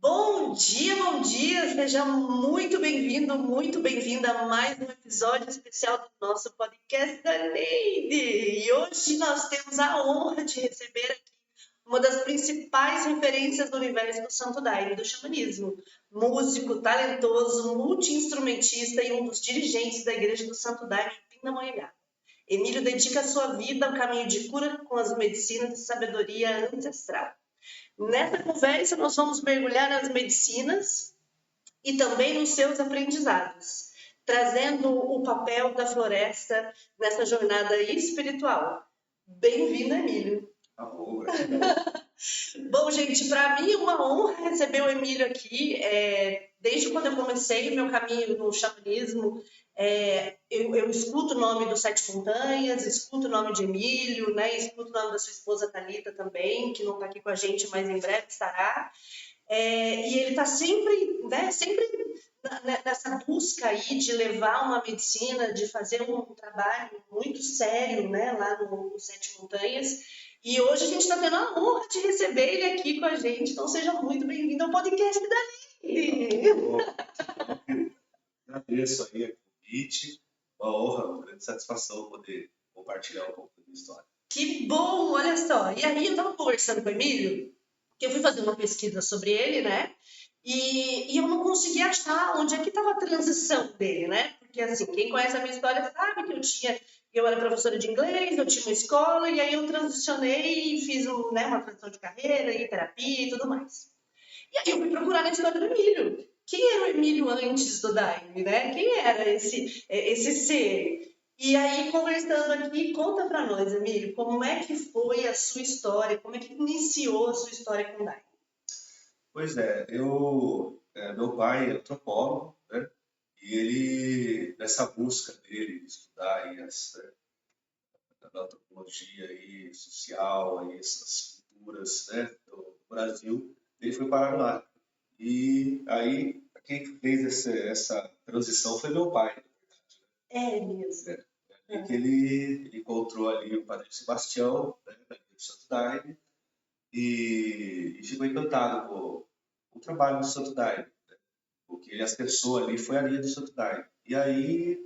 Bom dia, seja muito bem-vindo, muito bem-vinda a mais um episódio especial do nosso podcast da Neide. E hoje nós temos a honra de receber aqui uma das principais referências do universo do Santo Daime, do xamanismo. Músico, talentoso, multi-instrumentista e um dos dirigentes da Igreja do Santo Daime em Pindamonhangaba. Emílio dedica sua vida ao caminho de cura com as medicinas de sabedoria ancestral. Nessa conversa, nós vamos mergulhar nas medicinas e também nos seus aprendizados, trazendo o papel da floresta nessa jornada espiritual. Bem-vindo, Emílio. Bom, gente, para mim é uma honra receber o Emílio aqui. Desde quando eu comecei o meu caminho no xamanismo, eu escuto o nome do Sete Montanhas, escuto o nome de Emílio, né? Escuto o nome da sua esposa Thalita também, que não está aqui com a gente, mas em breve estará. E ele está sempre, né, sempre nessa busca aí de levar uma medicina, de fazer um trabalho muito sério, né, lá no Sete Montanhas. E hoje a gente está tendo a honra de receber ele aqui com a gente. Então seja muito bem-vindo ao podcast da Neide. Agradeço aí o convite, uma honra, uma grande satisfação poder compartilhar um pouco da minha história. Que bom, olha só. E aí eu estava conversando com o Emílio, que eu fui fazer uma pesquisa sobre ele, né? E eu não conseguia achar onde é que estava a transição dele, né? Porque, assim, quem conhece a minha história sabe que eu era professora de inglês, eu tinha uma escola, e aí eu transicionei e fiz uma transição de carreira e terapia e tudo mais. E aí eu fui procurar na história do Emílio. Quem era o Emílio antes do Daime, né? Quem era esse ser? E aí, conversando aqui, conta para nós, Emílio, como é que foi a sua história, como é que iniciou a sua história com o Daime? Pois é, meu pai é antropólogo, né? E ele, nessa busca dele de estudar aí a antropologia aí, social, aí, essas culturas, né, do Brasil, ele foi parar no Acre. E aí, quem fez essa transição foi meu pai. É mesmo. E que ele encontrou ali o Padre Sebastião, né, da Igreja do Santo Daime, e ficou encantado com o trabalho do Santo Daime, né? Porque ele acessou ali, foi a linha do Santo Daime. E aí,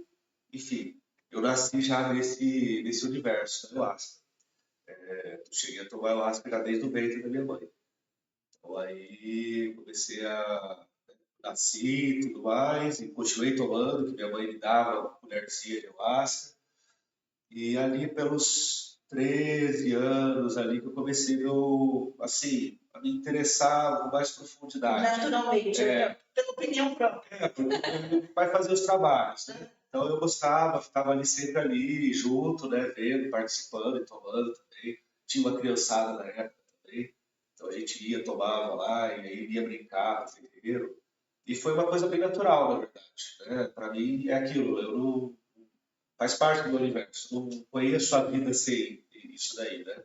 enfim, eu nasci já nesse universo da ayahuasca. Eu cheguei a tomar ayahuasca já desde o ventre da minha mãe. Então aí comecei a nasci e tudo mais, e continuei tomando, que minha mãe me dava uma colherzinha de ayahuasca. E ali pelos 13 anos ali que eu comecei assim, a me interessar com mais profundidade. Naturalmente, pela opinião própria. Porque vai fazer os trabalhos, né? Então eu gostava, ficava ali sempre ali, junto, né, vendo, participando e tomando também. Tinha uma criançada na época também, então a gente ia, tomava lá, e aí ia brincar no terreiro. E foi uma coisa bem natural, na verdade, né? Para mim é aquilo, eu não faz parte do meu universo. Não conheço a vida sem isso daí, né?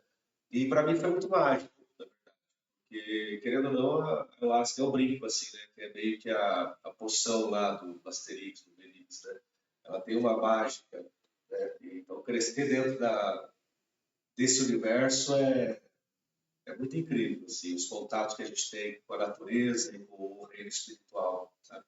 E para mim foi muito mágico, na verdade. Porque, querendo ou não, eu acho que é um brinco, assim, né? Que é meio que a poção lá do Asterix, do Obelix, né? Ela tem uma mágica, né? Então, crescer dentro desse universo é muito incrível, assim, os contatos que a gente tem com a natureza e com o reino espiritual, sabe?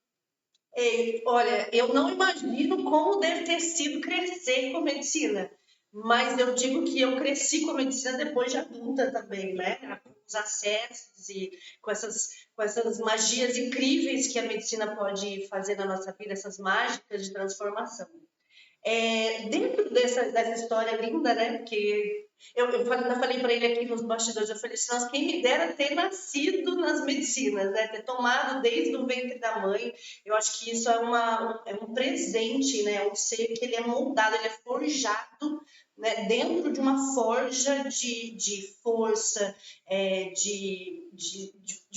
Olha, eu não imagino como deve ter sido crescer com medicina, mas eu digo que eu cresci com medicina depois de adulta também, né? Com os acessos e com essas magias incríveis que a medicina pode fazer na nossa vida, essas mágicas de transformação. Dentro dessa história linda, né? Porque eu falei para ele aqui nos bastidores, eu falei assim, nossa, quem me dera ter nascido nas medicinas, né? Ter tomado desde o ventre da mãe. Eu acho que isso é um presente, né? Um ser que ele é moldado, ele é forjado, né? Dentro de uma forja de força, de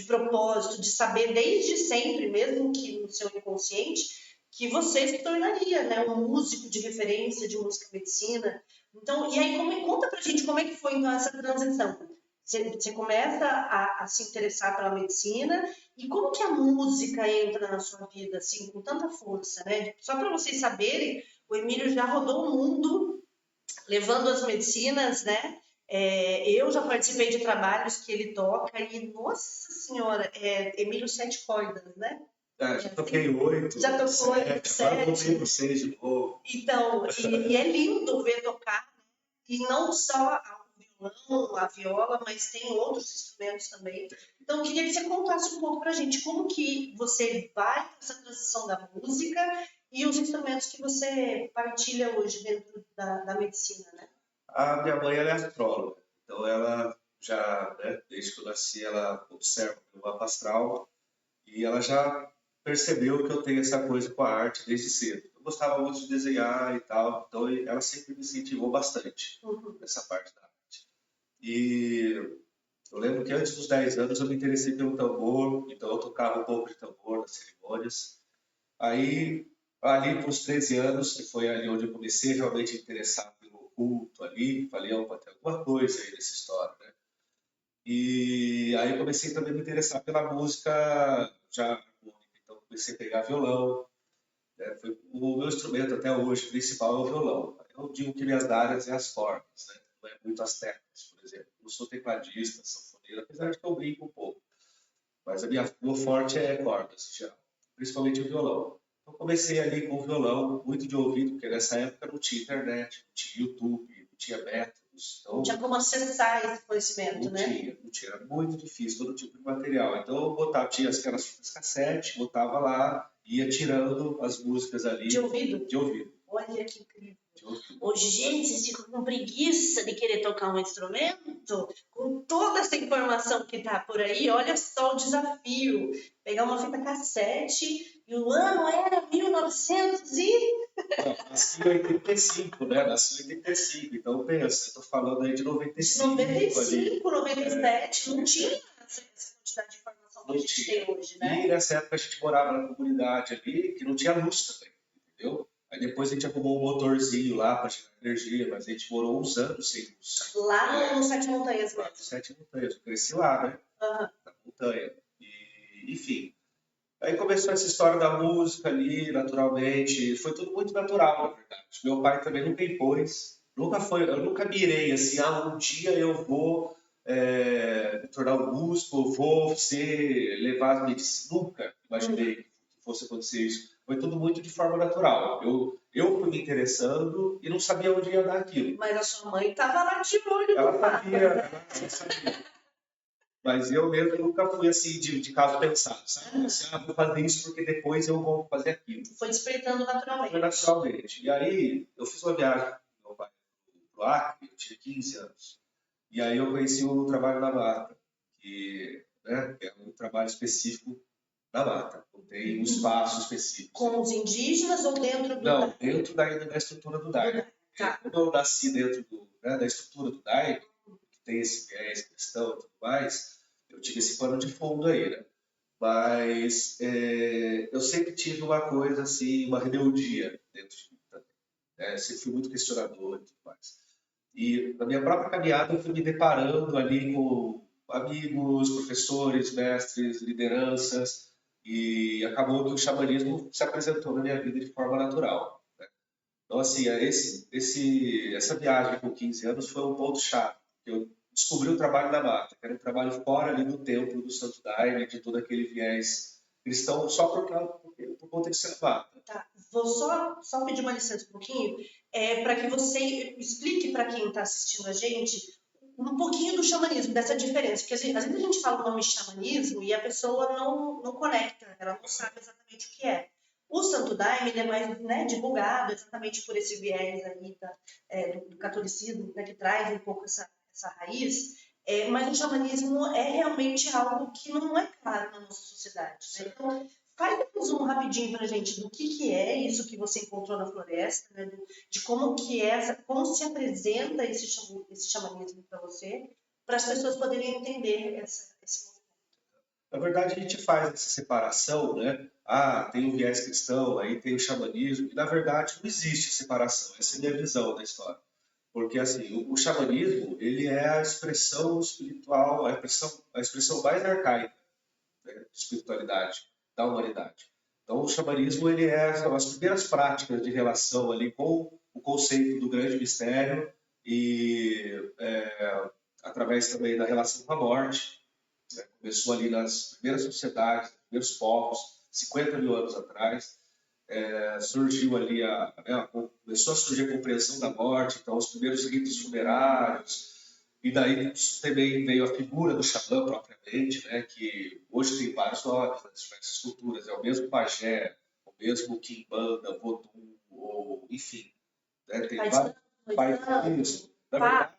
propósito, de saber desde sempre, mesmo que no seu inconsciente, que você se tornaria, né, um músico de referência de música e medicina. Então, e aí conta pra gente como é que foi então essa transição. Você começa a se interessar pela medicina e como que a música entra na sua vida assim com tanta força, né? Só para vocês saberem, o Emílio já rodou o mundo levando as medicinas, né? Eu já participei de trabalhos que ele toca e, nossa senhora, Emílio Sete Cordas, né? Já toquei 8, já tocou 7, agora voltei pro 6 de novo. Então, e é lindo ver tocar, né? E não só o violão, a viola, mas tem outros instrumentos também. Então, eu queria que você contasse um pouco pra gente como que você vai nessa transição da música e os instrumentos que você partilha hoje dentro da medicina, né? A minha mãe ela é astróloga, então ela já, né, desde que eu nasci, ela observa o meu mapa astral e ela já percebeu que eu tenho essa coisa com a arte desde cedo. Eu gostava muito de desenhar e tal, então ela sempre me incentivou bastante nessa parte da arte. E eu lembro que antes dos 10 anos eu me interessei pelo tambor, então eu tocava um pouco de tambor nas cerimônias. Aí, ali para os 13 anos, que foi ali onde eu comecei realmente a interessar pelo oculto ali, falei, opa, tem alguma coisa aí nessa história, né? E aí comecei também a me interessar pela música já harmônica, então comecei a pegar violão, né? Foi o meu instrumento até hoje principal é o violão. Eu digo que minhas áreas é as formas, né? Não é muito as técnicas, por exemplo. Eu não sou tecladista, sanfoneiro, apesar de que eu brinco um pouco. Mas meu forte é cordas, geral, principalmente o violão. Eu comecei ali com o violão, muito de ouvido, porque nessa época não tinha internet, não tinha YouTube, não tinha métodos. Então, não tinha como acessar esse conhecimento, não né? não tinha, era muito difícil, todo tipo de material. Então eu botava, tinha aquelas fitas cassete, botava lá, ia tirando as músicas ali. De ouvido? De ouvido. Olha que incrível. Hoje, gente, vocês ficam com preguiça de querer tocar um instrumento? Com toda essa informação que tá por aí, olha só o desafio. Pegar uma fita cassete e o ano era 1900 e... Não, nasci em 85, né? Nasci em 85, então pensa, eu tô falando aí de 95. De 95, 97, não tinha essa quantidade de informação que a gente tem hoje, né? E nessa época a gente morava na comunidade ali, que não tinha luz também, entendeu? Aí depois a gente arrumou um motorzinho lá para gerar energia, mas a gente morou uns anos sem luz. Lá no Sete Montanhas mesmo? Lá no Sete Montanhas, eu cresci lá, né? Uhum. Na montanha. E, enfim, aí começou essa história da música ali, naturalmente. Foi tudo muito natural, na verdade. Meu pai também nunca impôs. Eu nunca mirei assim, um dia eu vou me tornar um músico, vou levar as medicinas. Nunca imaginei que fosse acontecer isso. Foi tudo muito de forma natural. Eu fui me interessando e não sabia onde ia dar aquilo. Mas a sua mãe estava lá de olho. Ela sabia. Mas eu mesmo nunca fui assim de caso pensado, sabe? Assim, vou fazer isso porque depois eu vou fazer aquilo. Foi despertando naturalmente. Foi naturalmente. E aí eu fiz uma viagem com meu pai pro Acre, eu tinha 15 anos. E aí eu conheci o trabalho na mata, que, né, é um trabalho específico na mata, não tem um espaço específico. Com os indígenas ou dentro do... Não, dentro da estrutura do Daime. Tá. Como eu nasci dentro da estrutura do Daime, que tem esse viés cristão e tudo mais, eu tive esse pano de fundo aí, né? Mas eu sempre tive uma coisa assim, uma rebeldia dentro de mim também. Né? Sempre fui muito questionador e tudo mais. E na minha própria caminhada eu fui me deparando ali com amigos, professores, mestres, lideranças, e acabou que o xamanismo se apresentou na minha vida de forma natural. Né? Então, assim, essa viagem com 15 anos foi um ponto-chave. Eu descobri o trabalho da mata, que era um trabalho fora ali do templo do Santo Daime, de todo aquele viés cristão, só por conta de ser mata. Tá. Vou só pedir uma licença um pouquinho, para que você explique para quem está assistindo a gente um pouquinho do xamanismo, dessa diferença. Porque às vezes a gente fala o nome xamanismo e a pessoa não conecta, ela não sabe exatamente o que é. O Santo Daime ele é mais, né, divulgado exatamente por esse viés aí do catolicismo, né, que traz um pouco essa raiz, mas o xamanismo é realmente algo que não é claro na nossa sociedade. Né? Então, faz um zoom rapidinho para a gente do que é isso que você encontrou na floresta, né? De como que como se apresenta esse xamanismo para você, para as pessoas poderem entender esse movimento. Na verdade, a gente faz essa separação, né? Tem o viés cristão, aí tem o xamanismo, e na verdade não existe separação, essa é a minha visão da história. Porque assim, o xamanismo, ele é a expressão espiritual, a expressão mais arcaica, né, de espiritualidade da humanidade. Então, o xamanismo, ele é as primeiras práticas de relação ali com o conceito do grande mistério e através também da relação com a morte, né? Começou ali nas primeiras sociedades, nos primeiros povos, 50 mil anos atrás, surgiu ali começou a surgir a compreensão da morte, então os primeiros ritos funerários, e daí também veio a figura do xamã propriamente, né, que hoje tem vários nomes nas diversas culturas, é o mesmo pajé, o mesmo quimbanda, vodum, ou enfim, né, tem vários países. Na verdade,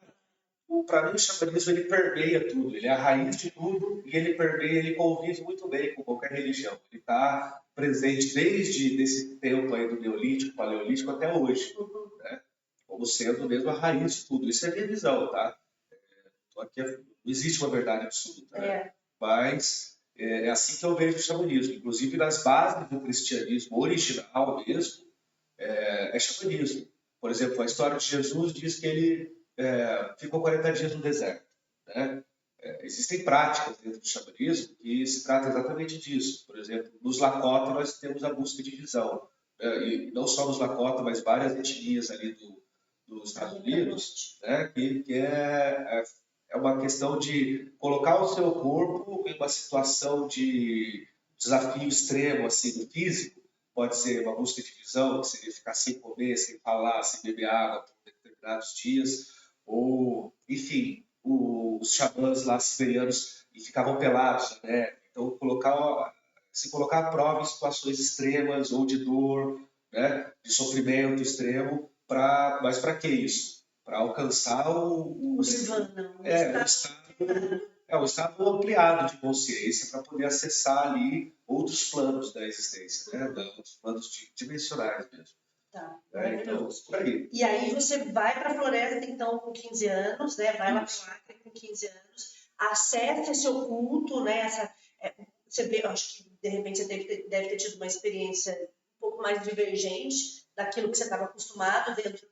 para mim o xamanismo ele permeia tudo, ele é a raiz de tudo e ele permeia, ele convive muito bem com qualquer religião. Ele está presente desde esse tempo aí do Neolítico, Paleolítico até hoje, né? Como sendo mesmo a raiz de tudo. Isso é a minha visão, tá? Aqui não existe uma verdade absoluta, né? Mas é assim que eu vejo o xamanismo. Inclusive nas bases do cristianismo original mesmo, é xamanismo. Por exemplo, a história de Jesus diz que ele ficou 40 dias no deserto, né? Existem práticas dentro do xamanismo que se trata exatamente disso. Por exemplo, nos Lakota nós temos a busca de visão. E não só nos Lakota, mas várias etnias ali dos Estados Unidos, né? Que é uma questão de colocar o seu corpo em uma situação de desafio extremo, assim, do físico. Pode ser uma busca de visão, que seria ficar sem comer, sem falar, sem beber água por determinados dias, ou, enfim, os xamãs lá siberianos e ficavam pelados, né? Então, se colocar à prova em situações extremas ou de dor, né? De sofrimento extremo, mas para que isso? Para alcançar o estado ampliado de consciência, para poder acessar ali outros planos da existência, né? Outros planos dimensionais mesmo. Tá, então, por aí. E aí você vai para a floresta, então, com 15 anos, né? Vai lá para o Acre com 15 anos, acessa esse oculto, né? Você vê, acho que de repente você deve ter tido uma experiência um pouco mais divergente daquilo que você estava acostumado dentro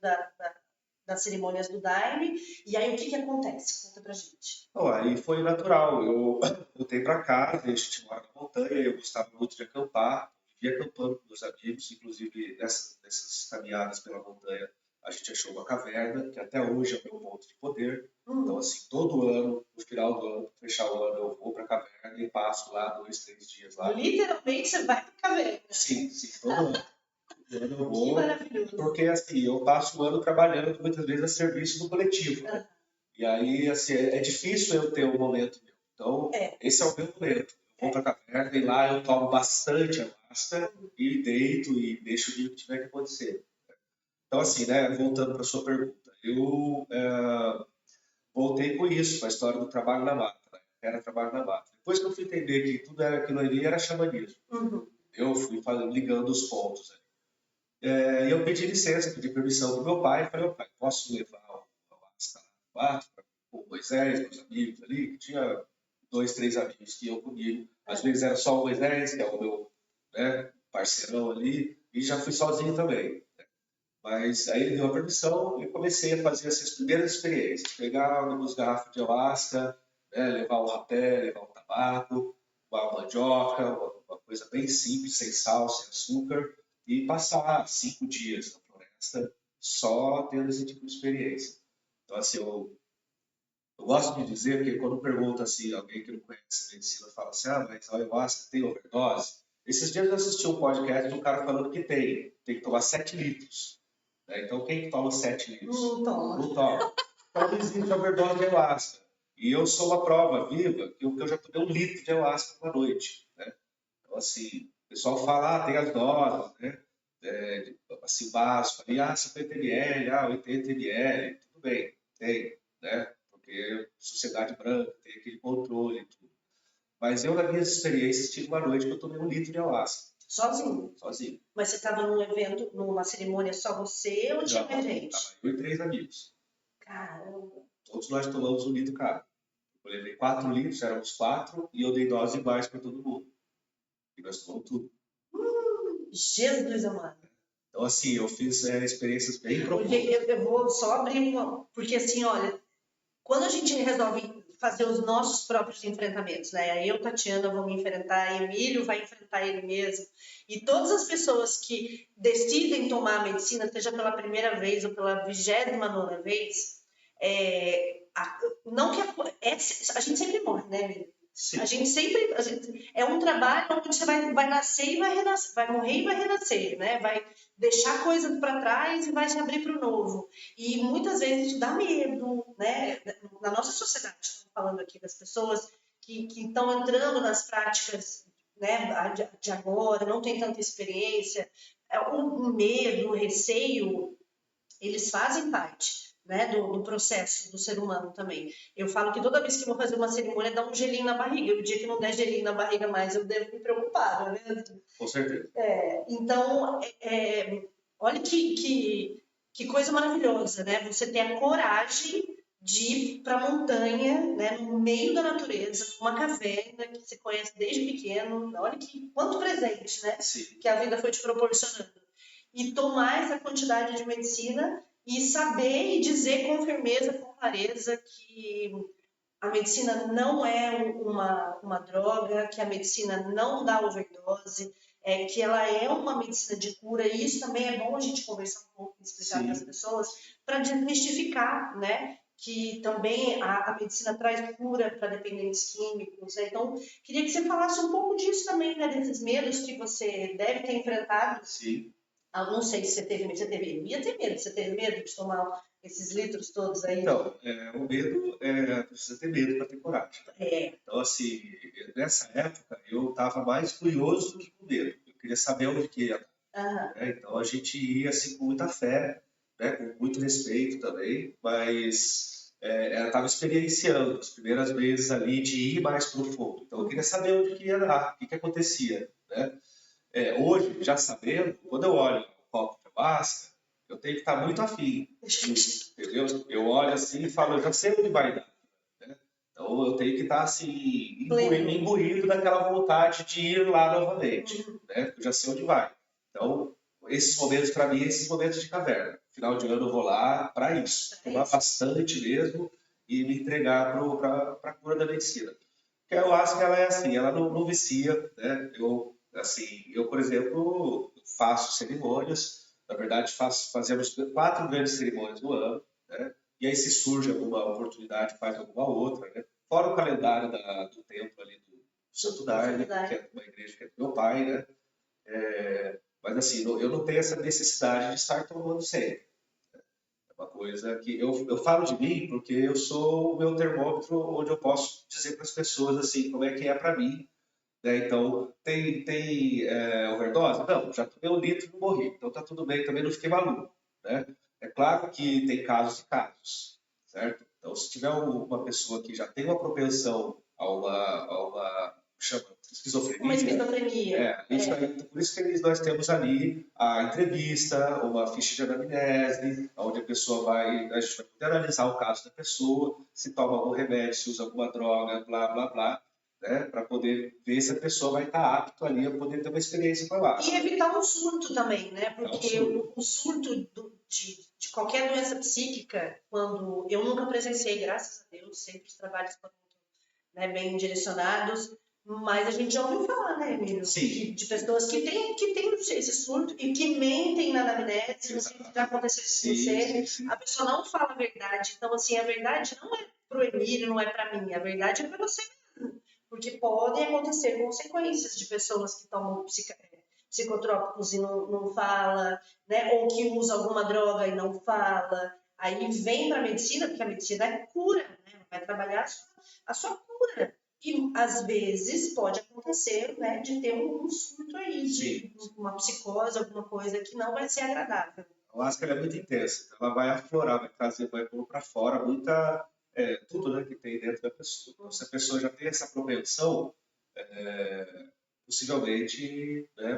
das cerimônias do Daime. E aí o que acontece? Conta pra gente. Aí foi natural. Eu voltei para casa, a gente mora na montanha, eu gostava muito de acampar, vivia acampando com meus amigos, inclusive nessas caminhadas pela montanha, a gente achou uma caverna, que até hoje é o meu ponto de poder. Então, assim, todo ano, no final do ano, fechar o ano, eu vou para a caverna e passo lá 2, 3 dias lá. Literalmente você vai para a caverna? Sim, todo ano. Eu vou, porque assim, eu passo o ano trabalhando muitas vezes a serviço do coletivo. Né? E aí, assim, é difícil eu ter um momento meu. Então, esse é o meu momento. Eu vou para a caverna e lá eu tomo bastante ayahuasca e deito e deixo o dia que tiver que acontecer. Então, assim, né, voltando para a sua pergunta, eu voltei com isso, com a história do trabalho na mata. Né? Era trabalho na mata. Depois que eu fui entender que tudo aquilo ali era xamanismo, eu fui ligando os pontos. E eu pedi licença, pedi permissão do meu pai. Falei, pai, posso levar o ayahuasca lá com o Moisés, meus amigos ali, que tinha 2, 3 amigos que iam comigo. Às vezes era só o Moisés, que é o meu parceirão ali, e já fui sozinho também. Né? Mas aí ele deu a permissão e comecei a fazer essas primeiras experiências. Pegar algumas garrafas de ayahuasca, né, levar o rapé, levar o tabaco, uma mandioca, uma coisa bem simples, sem sal, sem açúcar, e passar 5 dias na floresta só tendo esse tipo de experiência. Então, assim, eu gosto de dizer que quando pergunta assim, alguém que não conhece a medicina fala assim, mas a ayahuasca tem overdose? Esses dias eu assisti um podcast de um cara falando que tem que tomar 7 litros. Né? Então, quem que toma 7 litros? Não toma. Então, não existe overdose de ayahuasca. E eu sou uma prova viva que eu já tomei 1 litro de ayahuasca uma noite. Né? Então, assim, o pessoal fala, tem as doses, né? Assim, básico, ali, 50 ml, 80 ml, tudo bem, tem, né? Porque sociedade branca tem aquele controle e tudo. Mas eu, nas minhas experiências, tive uma noite que eu tomei 1 litro de ayahuasca. Sozinho? Sozinho. Mas você estava num evento, numa cerimônia só você ou tinha mais gente? Tava eu e 3 amigos. Caramba! Todos nós tomamos 1 litro cada. Eu levei 4 litros, éramos 4, e eu dei dose iguais para todo mundo. E nós tomamos tudo. Jesus amado! Então, assim, eu fiz experiências bem profundas. Eu vou só abrir uma... Porque, assim, olha, quando a gente resolve fazer os nossos próprios enfrentamentos, né? Eu, Tatiana, vou me enfrentar, Emílio vai enfrentar ele mesmo. E todas as pessoas que decidem tomar a medicina, seja pela primeira vez ou pela 29ª vez, Não que a gente sempre morre, né, amigo? Sim. A gente é um trabalho onde você vai nascer e vai renascer, vai morrer e vai renascer, né? Vai deixar coisas para trás e vai se abrir para o novo. E muitas vezes isso dá medo, né? Na nossa sociedade, estamos falando aqui das pessoas que estão entrando nas práticas, né, de agora, não tem tanta experiência, o medo, o receio, eles fazem parte, né, do processo do ser humano também. Eu falo que toda vez que eu vou fazer uma cerimônia, dá um gelinho na barriga. E o dia que não der gelinho na barriga mais, eu devo me preocupar, não é mesmo? Com certeza. Então, olha que coisa maravilhosa, né? Você ter a coragem de ir para a montanha, né, no meio da natureza, uma caverna que você conhece desde pequeno. Olha quanto presente, né? Sim. Que a vida foi te proporcionando. E tomar essa quantidade de medicina e saber e dizer com firmeza, com clareza que a medicina não é uma droga, que a medicina não dá overdose, que ela é uma medicina de cura, e isso também é bom a gente conversar um pouco e explicar para as pessoas, para desmistificar, né? Que também a medicina traz cura para dependentes químicos, né? Então, queria que você falasse um pouco disso também, né? Desses medos que você deve ter enfrentado. Sim. Não sei se você teve medo, ia ter medo, você teve medo de tomar esses litros todos aí? Então, o medo, precisa ter medo para ter coragem. Então, assim, nessa época, eu estava mais curioso do que com medo. Eu queria saber onde que ia. Então, a gente ia assim, com muita fé, né, com muito respeito também, mas ela estava experienciando as primeiras vezes ali de ir mais profundo. Então, eu queria saber onde que ia dar, o que acontecia, né? Hoje, já sabendo, quando eu olho o copo de máscara, eu tenho que estar muito afim, entendeu? Eu olho assim e falo, eu já sei onde vai dar, né? Então eu tenho que estar assim, imbuído daquela vontade de ir lá novamente, né? Eu já sei onde vai. Então, esses momentos para mim, esses momentos de caverna. Final de ano eu vou lá para isso, tomar bastante mesmo e me entregar para a cura da medicina. Porque eu acho que ela é assim, ela não vicia, né? Eu, por exemplo, faço cerimônias, na verdade fazemos 4 grandes cerimônias no ano, né? E aí se surge alguma oportunidade, faz alguma outra, né? Fora o calendário do templo ali do Santo Daime, que é uma igreja que é do meu pai, né? Mas assim, eu não tenho essa necessidade de estar tomando sempre. É uma coisa que eu falo de mim porque eu sou o meu termômetro onde eu posso dizer para as pessoas assim como é que é para mim, né? Então, tem overdose? Não, já tomei 1 litro e não morri. Então tá tudo bem, também não fiquei maluco, né? É claro que tem casos e casos, certo? Então, se tiver uma pessoa que já tem uma propensão a uma chama, esquizofrenia. Uma esquizofrenia. Por isso que nós temos ali a entrevista, uma ficha de anamnese, onde a gente vai poder analisar o caso da pessoa, se toma algum remédio, se usa alguma droga, blá, blá, blá, né, para poder ver se a pessoa vai estar apto ali a poder ter uma experiência com a máscara. E evitar um surto também, né? Porque o surto de qualquer doença psíquica, quando eu nunca presenciei, graças a Deus, sempre os trabalhos foram, né, bem direcionados, mas a gente já ouviu falar, né, Emílio? De pessoas que têm esse surto e que mentem na anamnese, não sei o que já aconteceu com você, a pessoa não fala a verdade. Então, assim, a verdade não é pro Emílio, não é para mim, a verdade é para você mesmo. Porque podem acontecer consequências de pessoas que tomam psicotrópicos e não fala, né? Ou que usa alguma droga e não fala. Aí vem para a medicina, porque a medicina é cura, né? Vai trabalhar a sua cura. E às vezes pode acontecer, né, de ter um surto aí, de uma psicose, alguma coisa que não vai ser agradável. A máscara é muito intensa, ela vai aflorar, vai pôr para fora tudo, né, que tem dentro da pessoa. Então, se a pessoa já tem essa propensão, possivelmente, né,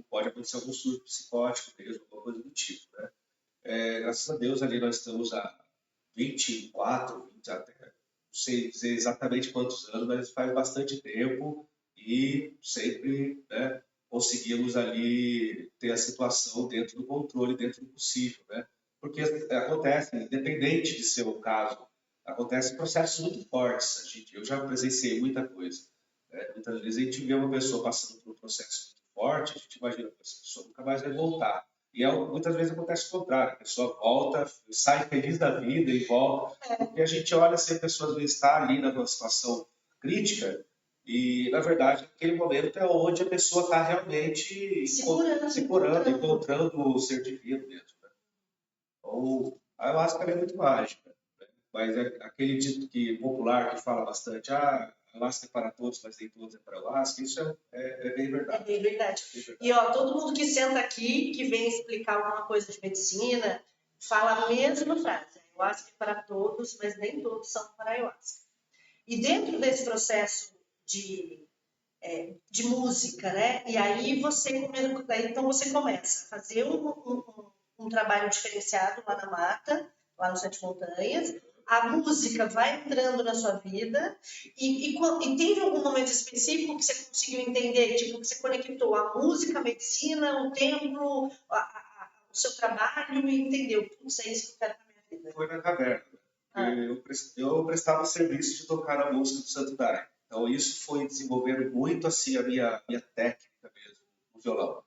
pode acontecer algum surto psicótico mesmo, alguma coisa do tipo, né? Graças a Deus ali nós estamos há 24, 20 até, não sei dizer exatamente quantos anos, mas faz bastante tempo e sempre, né, conseguimos ali ter a situação dentro do controle, dentro do possível, né? Porque acontece, independente de ser o caso, acontecem processos muito fortes. Eu já presenciei muita coisa, né? Muitas vezes a gente vê uma pessoa passando por um processo muito forte, a gente imagina que essa pessoa nunca mais vai voltar. E muitas vezes acontece o contrário, a pessoa volta, sai feliz da vida e volta. Porque a gente olha se a pessoa às vezes está ali numa situação crítica e, na verdade, naquele momento é onde a pessoa está realmente se curando, encontrando o ser divino mesmo. Né? Então, a ayahuasca é muito mágica. Né? Mas é aquele dito popular que fala bastante, a ayahuasca é para todos, mas nem todos é para ayahuasca, isso é bem verdade. É bem verdade. E ó, todo mundo que senta aqui, que vem explicar alguma coisa de medicina, fala a mesma frase. Ayahuasca é para todos, mas nem todos são para ayahuasca. E dentro desse processo de música, né? E aí então você começa a fazer um trabalho diferenciado lá na mata, lá no Sete Montanhas. A música vai entrando na sua vida e teve algum momento específico que você conseguiu entender, tipo, que você conectou a música, a medicina, o templo, o seu trabalho e entendeu, putz, é isso que eu quero para minha vida. Foi na caverna. Eu prestava serviço de tocar a música do Santo Daime. Então isso foi desenvolvendo muito assim a minha técnica mesmo no violão.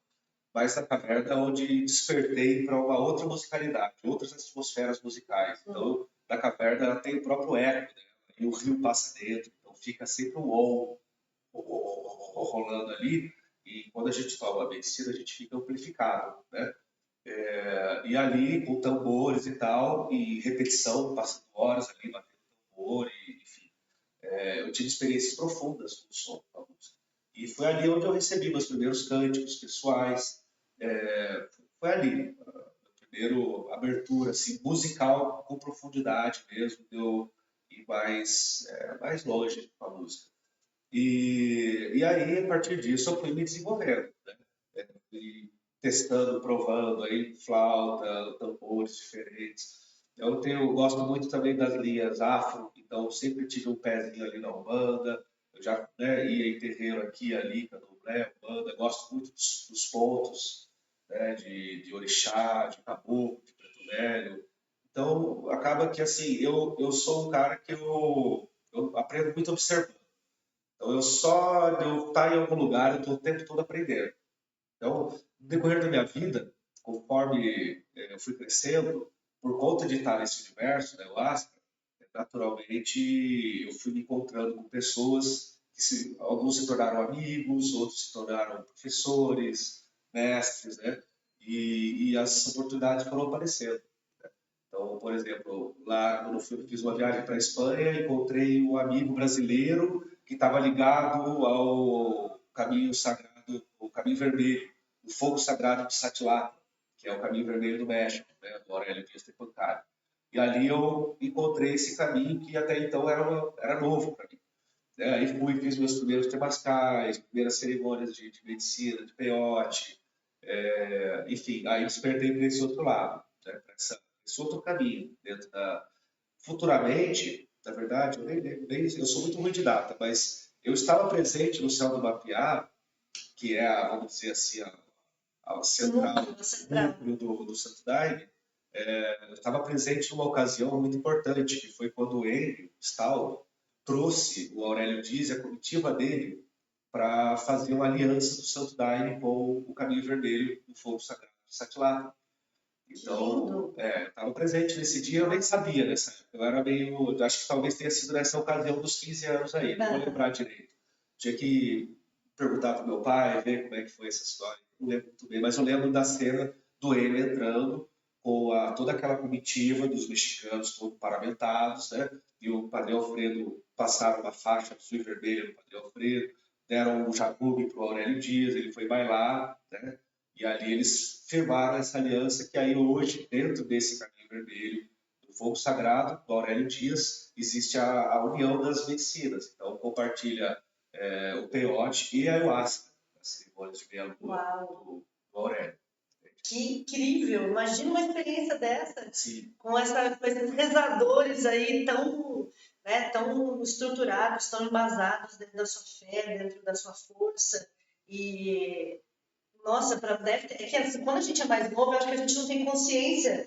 Mas na caverna é onde despertei para uma outra musicalidade, outras atmosferas musicais. Então na caverna ela tem o próprio eco, né? E o rio passa dentro, então fica sempre um on rolando ali. E quando a gente toma a medicina a gente fica amplificado, né? E ali com tambores e tal, e repetição, passando horas ali batendo tambor, enfim. Eu tive experiências profundas com o som da música. E foi ali onde eu recebi meus primeiros cânticos pessoais. Foi ali a primeira abertura assim, musical com profundidade mesmo, deu ir mais longe com a música. E aí, a partir disso, eu fui me desenvolvendo, né? E testando, provando aí flauta, tambores diferentes. Eu gosto muito também das linhas afro, então sempre tive um pezinho ali na Umbanda. Eu já ia em terreiro aqui e ali, candomblé, Umbanda. Gosto muito dos pontos, né, de orixá, de caboclo, de preto velho. Então acaba que assim eu sou um cara que eu aprendo muito observando. Então de eu estar em algum lugar, eu estou o tempo todo aprendendo. Então, no decorrer da minha vida, conforme eu fui crescendo, por conta de estar nesse universo da ayahuasca, naturalmente eu fui me encontrando com pessoas alguns se tornaram amigos, outros se tornaram professores, mestres, né? E as oportunidades foram aparecendo. Então, por exemplo, lá quando eu fiz uma viagem para a Espanha, encontrei um amigo brasileiro que estava ligado ao caminho sagrado, o caminho vermelho, o fogo sagrado de Satilapa, que é o caminho vermelho do México, né, do Aurélio Dias de Pancari. E ali eu encontrei esse caminho que até então era novo para mim. Aí fiz meus primeiros temazcais, primeiras cerimônias de medicina, de peiote, enfim, aí despertei para esse outro lado, né, para esse outro caminho dentro da... Futuramente, na verdade, eu sou muito ruim de data, mas eu estava presente no Céu do Mapiá, que é, vamos dizer assim, a central, núcleo do Santo Daime. Eu estava presente numa ocasião muito importante, que foi quando ele, Stahl, trouxe o Aurélio Dias e a comitiva dele para fazer uma aliança do Santo Daime com o Caminho Vermelho do Fogo Sagrado de Satilapa. Então, eu estava presente nesse dia, eu nem sabia nessa época. Eu era meio. Acho que talvez tenha sido nessa ocasião dos 15 anos aí, não vou lembrar direito. Tinha que perguntar para o meu pai, ver como é que foi essa história. Não lembro muito bem, mas eu lembro da cena do ele entrando com toda aquela comitiva dos mexicanos, todos paramentados, né? E o Padre Alfredo passaram uma faixa azul e vermelha no Padre Alfredo, deram um jacube para o Aurélio Dias, ele foi bailar, né? E ali eles firmaram essa aliança que aí hoje, dentro desse caminho vermelho, do fogo sagrado, do Aurélio Dias, existe a união das medicinas. Então, compartilha o peiote e a ayahuasca, as cerimônias de meia lua do Aurélio. Que incrível! Imagina uma experiência dessa, com esses rezadores aí tão estruturados, tão embasados dentro da sua fé, dentro da sua força. E nossa, é que assim, quando a gente é mais novo, eu acho que a gente não tem consciência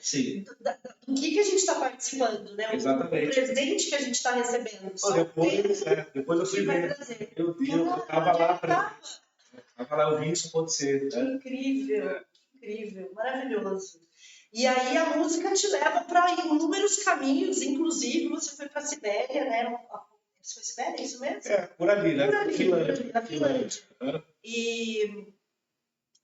do que a gente está participando, né? Exatamente. O presente que a gente está recebendo. Depois eu fui ver. Meu Deus, eu estava lá, eu vi isso acontecer. Que incrível, que incrível, maravilhoso. E aí a música te leva para inúmeros caminhos, inclusive você foi para a Sibéria, né? Isso foi Sibéria, é isso mesmo? Por ali, né? Por ali, Finlândia. na Finlândia. E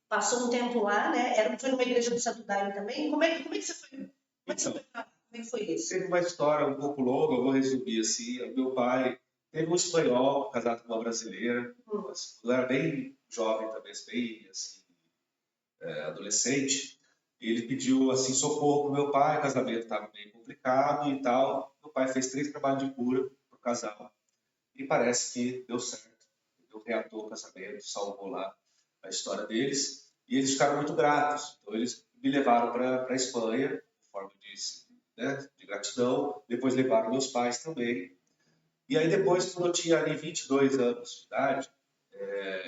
passou um tempo lá, né? Foi numa igreja do Santo Daime também. Como é que você foi? Como é que você foi pra lá? Como é que foi isso? Teve uma história um pouco longa, eu vou resumir assim. Meu pai teve um espanhol casado com uma brasileira. Eu era bem jovem também, bem assim, adolescente. E ele pediu assim socorro pro meu pai, o casamento estava meio complicado e tal. Meu pai fez 3 trabalhos de cura pro casal e parece que deu certo. Ele reatou o casamento, salvou lá a história deles e eles ficaram muito gratos. Então eles me levaram para a Espanha, de forma de gratidão. Depois levaram meus pais também. E aí depois, quando eu tinha ali 22 anos de idade,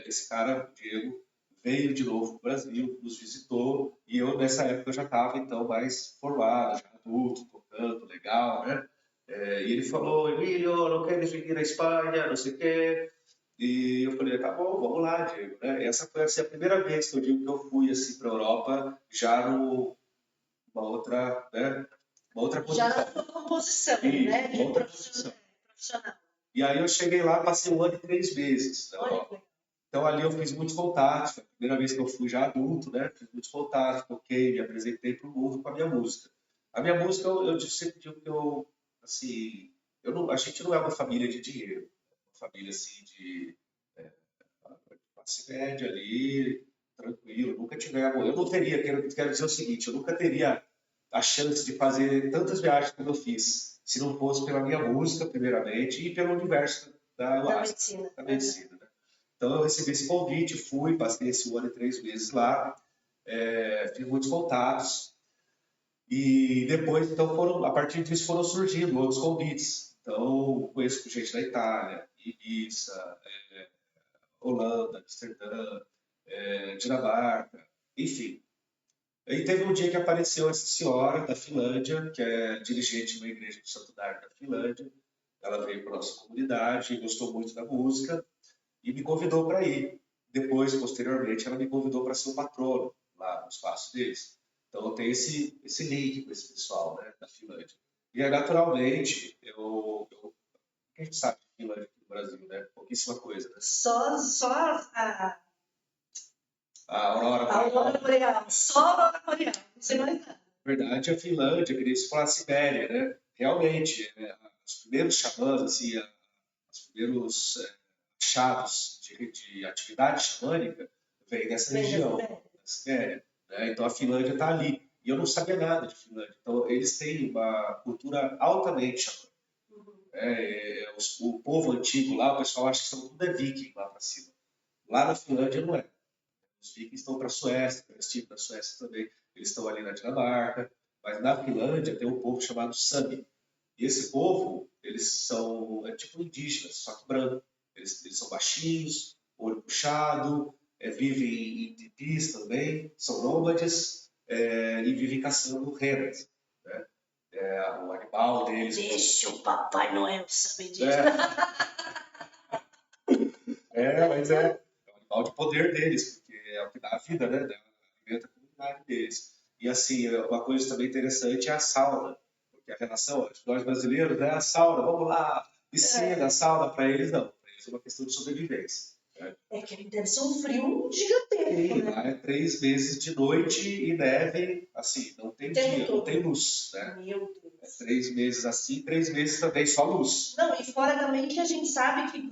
esse cara, o Diego, veio de novo para o Brasil, nos visitou, e eu nessa época já estava então mais formado, já adulto, tocando, legal, né? E ele falou, Emílio, não queres vir à Espanha, não sei o quê. E eu falei, tá bom, vamos lá, Diego. Né? Essa foi assim, a primeira vez que eu digo que eu fui assim, para a Europa, já numa outra, né? Uma outra Já posição. na sua composição, Isso, né? De outra posição. profissional. E aí eu cheguei lá, passei 1 ano e 3 meses na Europa. Então ali eu fiz muitos contatos, foi a primeira vez que eu fui já adulto, né? Fiz muitos contatos, toquei, me apresentei para o mundo com a minha música. A minha música, eu sempre digo que assim, a gente não é uma família de dinheiro, uma família assim de classe média ali, tranquilo, nunca tivemos, eu não teria, quero dizer o seguinte, eu nunca teria a chance de fazer tantas viagens como eu fiz, se não fosse pela minha música, primeiramente, e pelo universo da medicina. Da medicina, né? Então eu recebi esse convite, fui, passei esse 1 ano e 3 meses lá, fiz muitos contatos, e depois, então, a partir disso foram surgindo outros convites. Então, conheço gente da Itália, Ibiza, Holanda, Amsterdã, Dinamarca, enfim. Aí teve um dia que apareceu essa senhora da Finlândia, que é dirigente de uma igreja do Santo Daime da Finlândia. Ela veio para nossa comunidade, gostou muito da música e me convidou para ir. Depois, posteriormente, ela me convidou para ser o patrono lá no espaço deles. Então, eu tenho esse link com esse pessoal, né, da Finlândia. E aí, naturalmente, a gente sabe de Finlândia aqui no Brasil, né? Pouquíssima coisa, né? Só A aurora boreal. Só a aurora boreal. Não sei mais nada. Na verdade, a Finlândia, queria se falar a Sibéria, né? Realmente, os primeiros xamãs, assim, os primeiros achados de atividade xamânica vêm dessa região, da Sibéria. Né? Então, a Finlândia está ali. E eu não sabia nada de Finlândia. Então, eles têm uma cultura altamente xamânica. O povo antigo lá, o pessoal acha que são tudo viking lá para cima. Lá na Finlândia não é. Os vikings estão para a Suécia, eles tinham para a Suécia também, eles estão ali na Dinamarca, mas na Finlândia tem um povo chamado Sami. E esse povo, eles são tipo indígenas, só que branco. Eles são baixinhos, olho puxado, vivem em tipis também, são nômades e vivem caçando renas. Né? O animal deles. Deixa o Papai Noel saber disso. Mas é o animal de poder deles, porque é o que dá a vida, né? Alimenta a comunidade deles. E assim, uma coisa também interessante é a sauna, porque a relação, nós brasileiros, né? A sauna, vamos lá, piscina, sauna, para eles não. Para eles é uma questão de sobrevivência. Né? Que deve ser um frio gigantesco. Sim, né? Lá é 3 meses de noite e neve, assim, não tem dia, não tem luz. Né? Meu Deus. 3 meses assim, 3 meses também só luz. Não, e fora também que a gente sabe que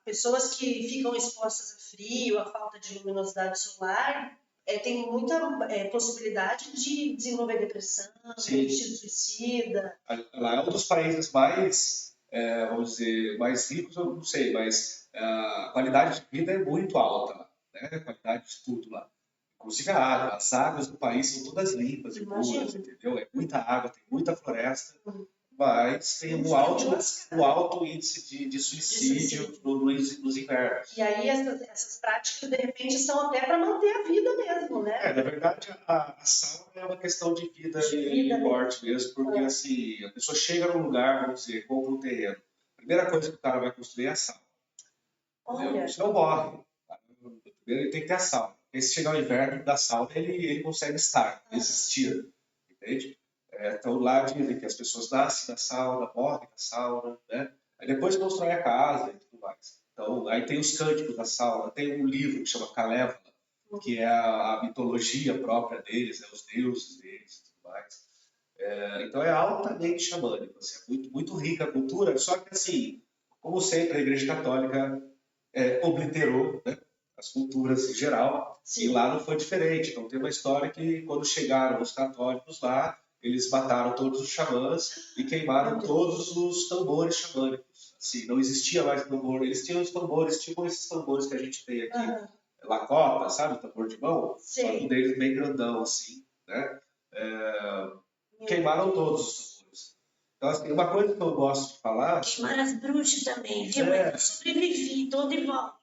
pessoas que ficam expostas a frio, a falta de luminosidade solar, tem muita possibilidade de desenvolver depressão, de suicida. Lá é um dos países mais, vamos dizer, mais ricos, eu não sei, mas a qualidade de vida é muito alta lá, né? A qualidade de tudo lá. Inclusive a água, as águas do país são todas limpas e puras, entendeu? É muita água, tem muita floresta, mas tem um alto índice de suicídio nos invernos. E aí essas práticas, de repente, são até para manter a vida mesmo, né? Na verdade, a sauna é uma questão de vida e morte mesmo, porque assim, a pessoa chega num lugar, vamos dizer, compra um terreno. A primeira coisa que o cara vai construir é a sauna. Você não morre. Primeiro ele tem que ter a sauna. Porque se chegar o inverno da sauna, ele consegue existir, entende? Então lá dizem que as pessoas nascem na sauna, morrem na sauna, né? Aí depois constrói a casa e tudo mais. Então, aí tem os cânticos da sauna, tem um livro que chama Calévola, que é a mitologia própria deles, né? Os deuses deles e tudo mais. Então é altamente xamânico, assim, é muito, muito rica a cultura, só que assim, como sempre, a Igreja Católica obliterou, né, as culturas em geral, e lá não foi diferente. Então tem uma história que quando chegaram os católicos lá, eles mataram todos os xamãs e queimaram todos os tambores xamânicos. Assim, não existia mais tambor. Eles tinham os tambores, tipo esses tambores que a gente tem aqui, lacota, sabe, tambor de mão, só que um deles bem grandão, assim, né? Queimaram todos os tambores. Então, assim, uma coisa que eu gosto de falar... Queimaram as bruxas também, viu? Eu sobrevivi, tô de volta.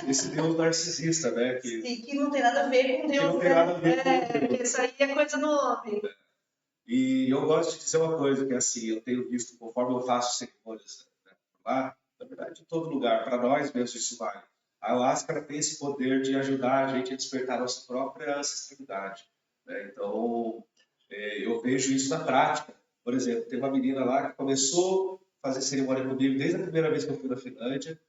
Esse Deus narcisista, né? Que não tem nada a ver com Deus, que não tem nada a ver com Deus. Isso aí é coisa do homem. E eu gosto de dizer uma coisa, que assim, eu tenho visto, conforme eu faço cerimônias, né, lá, na verdade, em todo lugar, para nós mesmo isso vale. A ayahuasca tem esse poder de ajudar a gente a despertar a nossa própria ancestralidade, né? Então, eu vejo isso na prática. Por exemplo, tem uma menina lá que começou a fazer cerimônia comigo desde a primeira vez que eu fui na Finlândia,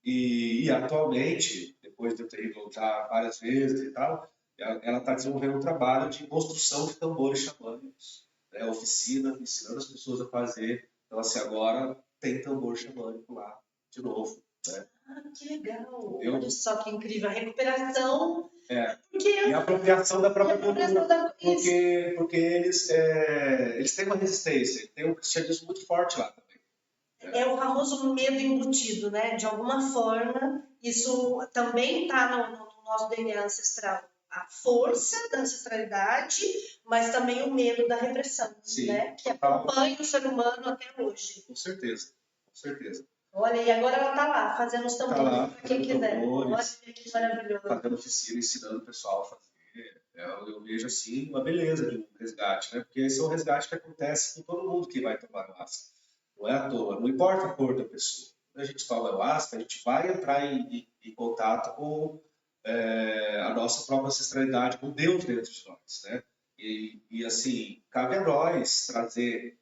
e atualmente, depois de eu ter ido já várias vezes e tal, ela está desenvolvendo um trabalho de construção de tambores xamânicos, né? Oficina, ensinando as pessoas a fazer. Então, assim, agora tem tambor xamânico lá, de novo, né? Que legal! Entendeu? Olha só que incrível, a recuperação. E a apropriação da própria cultura. Porque eles têm uma resistência, tem um cristianismo muito forte lá também. É o famoso medo embutido, né? De alguma forma, isso também está no nosso DNA ancestral. A força da ancestralidade, mas também o medo da repressão, sim, né? Que acompanha o ser humano até hoje. Com certeza, com certeza. Olha, e agora ela está lá, fazendo os tambores para quem quiser. Olha que maravilhoso. Fazendo oficina, ensinando o pessoal a fazer. Eu vejo assim uma beleza de um resgate, né? Porque esse é um resgate que acontece com todo mundo que vai tomar ayahuasca. Não é à toa, não importa a cor da pessoa. Quando a gente toma ayahuasca, a gente vai entrar em contato com a nossa própria ancestralidade, com Deus dentro de nós, né? E assim, cabe a nós trazer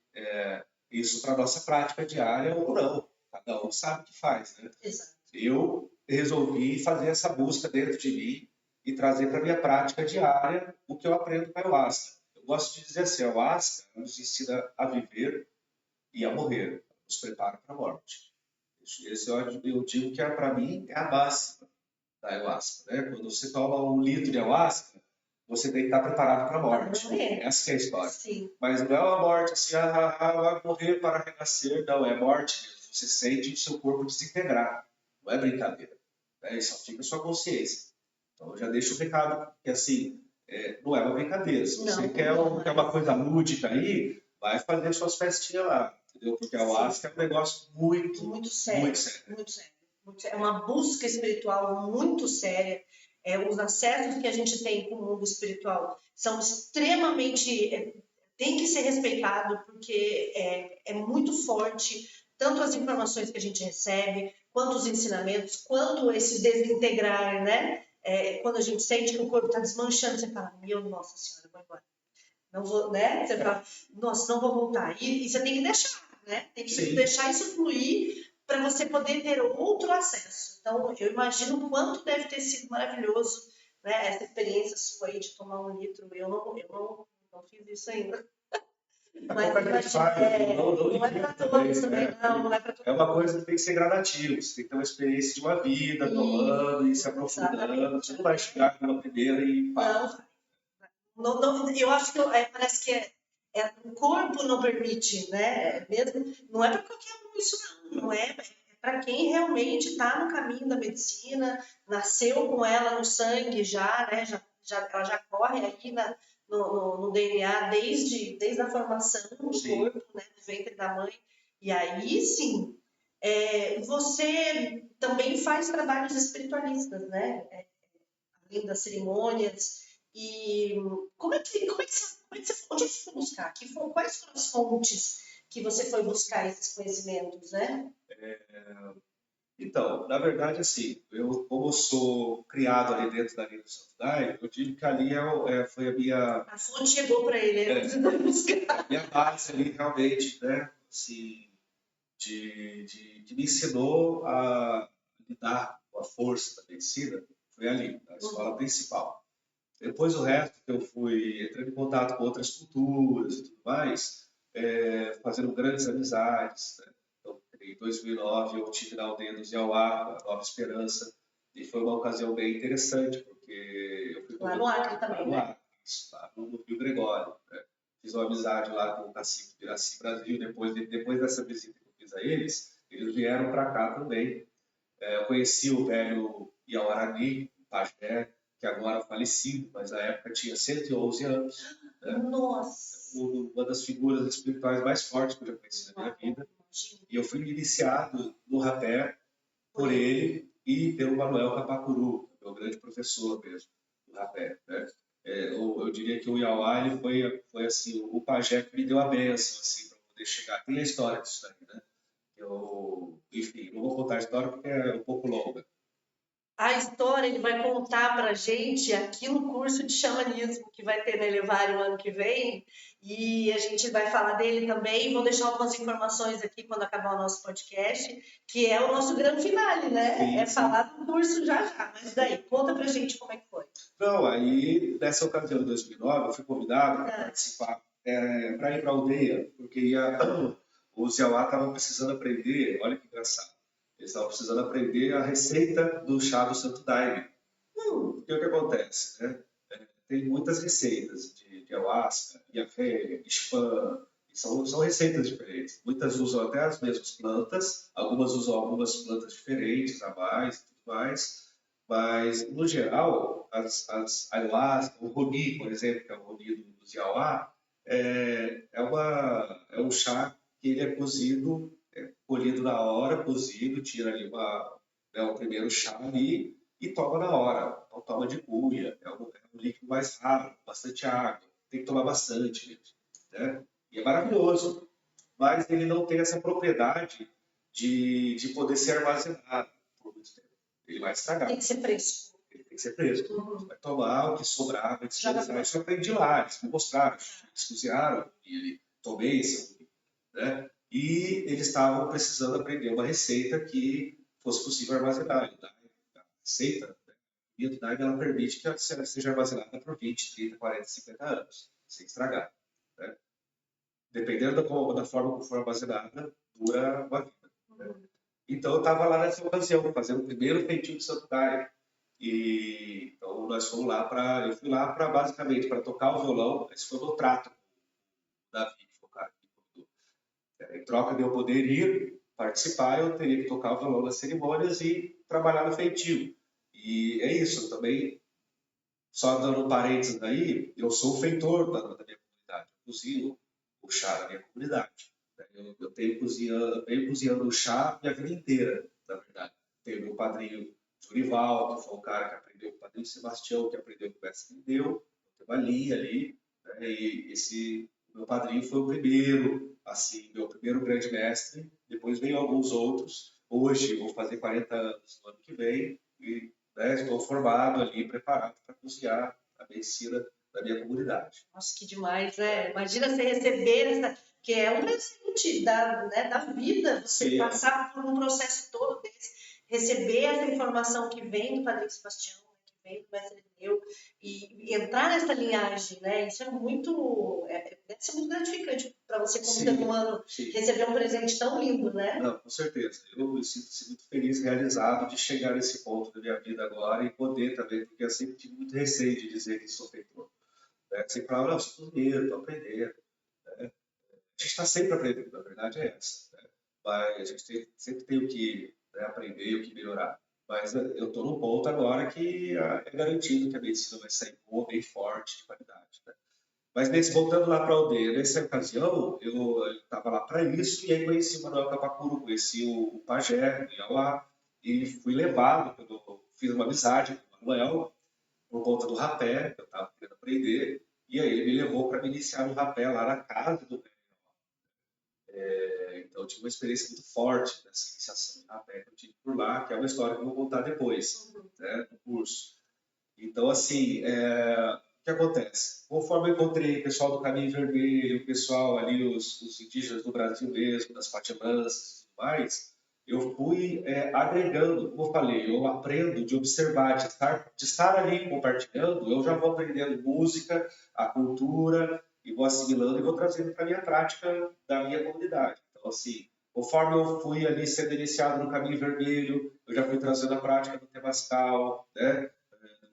isso para a nossa prática diária ou não. Cada um sabe o que faz, né? Exato. Eu resolvi fazer essa busca dentro de mim e trazer para a minha prática diária o que eu aprendo com a ayahuasca. Eu gosto de dizer assim, a ayahuasca nos ensina a viver e a morrer, nos prepara para a morte. Esse eu digo que para mim é a máxima da ayahuasca, né? Quando você toma 1 litro de ayahuasca, você tem que estar preparado para a morte. Essa é a história. Sim. Mas não é uma morte assim, vai morrer para renascer. Não, é morte mesmo. Você sente o seu corpo desintegrar. Não é brincadeira. Isso só fica a sua consciência. Então, eu já deixo o recado que, assim, não é uma brincadeira. Se você quer uma coisa lúdica aí, vai fazer suas festinhas lá, entendeu? Porque a ayahuasca é um negócio muito sério. Muito sério. É uma busca espiritual muito séria. Os acessos que a gente tem com o mundo espiritual são extremamente... tem que ser respeitado, porque é muito forte, tanto as informações que a gente recebe, quanto os ensinamentos, quanto esse desintegrar, né? Quando a gente sente que o corpo está desmanchando, você fala, nossa senhora, vou embora. Não vou, né? Você fala, nossa, não vou voltar. E você tem que deixar, né? Tem que deixar isso fluir para você poder ter outro acesso. Então, eu imagino o quanto deve ter sido maravilhoso, né? Essa experiência sua aí de tomar 1 litro. Eu não fiz isso ainda. Mas não é para todos também, não é para todos. É uma coisa que tem que ser gradativa, você tem que ter uma experiência de uma vida, tomando e se aprofundando. Você não vai chegar numa primeira e pá. Não, eu acho que parece que o corpo não permite, né? Mesmo, não é para qualquer um isso, não é para quem realmente está no caminho da medicina, nasceu com ela no sangue já, né? Ela já corre aí no DNA desde a formação do corpo, né? Do ventre da mãe. E aí, sim, você também faz trabalhos espiritualistas, né? Além das cerimônias. E onde você foi buscar? Quais foram as fontes que você foi buscar esses conhecimentos, né? Então, na verdade, assim, como eu sou criado ali dentro da linha do Santo Daime, eu digo que ali foi a minha, A fonte chegou para ele, ele precisou buscar. minha base ali, realmente, né? Assim, que me ensinou a lidar com a força da medicina, foi ali, na escola principal. Depois o resto que eu fui entrando em contato com outras culturas e tudo mais, fazendo grandes amizades, né? Então, em 2009 eu tive na aldeia do Ziauá, a Nova Esperança, e foi uma ocasião bem interessante, porque eu fui Lá no Acre lá também, no né? Acre, lá no Rio Gregório, né? Fiz uma amizade lá com o cacique de Iraci Brasil, depois dessa visita que eu fiz a eles vieram para cá também. Eu conheci o velho Iauarani, pajé, que agora é falecido, mas na época tinha 111 anos. Né? Nossa! Uma das figuras espirituais mais fortes que eu já conheci na minha vida. E eu fui iniciado no rapé por ele e pelo Manuel Capacuru, meu grande professor mesmo, do rapé. Né? Eu diria que o Iauá ele foi assim, o pajé que me deu a benção assim, para poder chegar. Tem a história disso daí, né? Enfim, não vou contar a história porque é um pouco longa. A história ele vai contar para a gente aqui no curso de xamanismo que vai ter na Elevário ano que vem, e a gente vai falar dele também. Vou deixar algumas informações aqui quando acabar o nosso podcast, que é o nosso grande finale, né? Sim, sim. Falar do curso já já. Mas daí, conta pra gente como é que foi. Não, aí nessa ocasião de 2009 eu fui convidado para participar, para ir para a aldeia, porque os Iauá estavam precisando aprender, olha que engraçado, eles estavam precisando aprender a receita do chá do Santo Daime. Porque o que acontece, né? Tem muitas receitas de ayahuasca, iafé, spam, e são receitas diferentes. Muitas usam até as mesmas plantas, algumas usam algumas plantas diferentes, a mais e tudo mais, mas, no geral, as ayahuasca, o roni, por exemplo, que é o roni dos Iauá, é um chá que ele é cozido, colhido na hora, cozido, tira ali o primeiro chá ali e toma na hora. Então, toma de cuia, é um líquido mais raro, bastante água, tem que tomar bastante mesmo, né? E é maravilhoso, mas ele não tem essa propriedade de poder ser armazenado por muito tempo. Ele vai estragar. Tem que ser fresco. Ele tem que ser fresco. Você vai tomar o que sobrar, vai descansar. Isso eu aprendi lá, eles me mostraram, eles cozinharam e ele tomei esse, né? E eles estavam precisando aprender uma receita que fosse possível armazenar. A receita, né? A do Daime, ela permite que ela seja armazenada por 20, 30, 40, 50 anos, sem estragar. Né? Dependendo da forma como for armazenada, dura uma vida. Né? Então eu estava lá nessa ocasião, fazendo o primeiro feitio de Santo Daime. E então nós fomos lá eu fui lá para basicamente para tocar o violão. Esse foi o meu trato com o Davi, que foi o cara que me convidou. Em troca de eu poder ir participar, eu teria que tocar o violão nas cerimônias e trabalhar no feitio. E é isso, também, só dando um parênteses aí, eu sou o feitor da minha comunidade, eu cozinho o chá da minha comunidade. Venho cozinhando o chá minha vida inteira, na verdade. Tenho meu padrinho Jurival, que foi um cara que aprendeu com o padrinho Sebastião, que aprendeu com o mestre que deu, tem uma linha ali, né? E esse meu padrinho foi o primeiro, assim, meu primeiro grande mestre, depois veio alguns outros. Hoje vou fazer 40 anos no ano que vem e, né, estou formado ali, preparado para cozinhar a medicina da minha comunidade. Nossa, que demais, né? Imagina você receber essa, que é um presente da vida, você Sim. passar por um processo todo desse, receber essa informação que vem do Padre Sebastião, que vem do Mestre Neu, e entrar nessa linhagem, né? Isso é muito, deve ser muito gratificante para você como ser humano, receber um presente tão lindo, né? Não, com certeza. Eu me sinto muito feliz, realizado de chegar nesse ponto da minha vida agora e poder também, porque eu sempre tive muito receio de dizer que sou feitor. Né? Sempre falava, não, eu sou cozinheiro, estou aprendendo. Né? A gente está sempre aprendendo, na verdade é essa. Né? Mas a gente sempre tem o que, né, aprender e o que melhorar. Mas eu estou num ponto agora que é garantido que a medicina vai sair boa, bem forte, de qualidade. Né? Mas voltando lá para a aldeia, nessa ocasião, eu estava lá para isso, e aí conheci o Manuel Capacuru, conheci o Pajé, ia lá, e fui levado, fiz uma amizade com o Manuel, por conta do rapé, que eu estava querendo aprender, e aí ele me levou para me iniciar no rapé lá na casa do velho. Então, eu tive uma experiência muito forte nessa iniciação de rapé que eu tive por lá, que é uma história que eu vou contar depois, né, no curso. Então, assim, o que acontece? Conforme eu encontrei o pessoal do Caminho Vermelho, o pessoal ali, os indígenas do Brasil mesmo, das Patimanças e tudo mais, eu fui agregando, como eu falei, eu aprendo de observar, de estar ali compartilhando, eu já vou aprendendo música, a cultura, e vou assimilando e vou trazendo para a minha prática da minha comunidade. Então, assim, conforme eu fui ali sendo iniciado no Caminho Vermelho, eu já fui trazendo a prática do Temascal, né?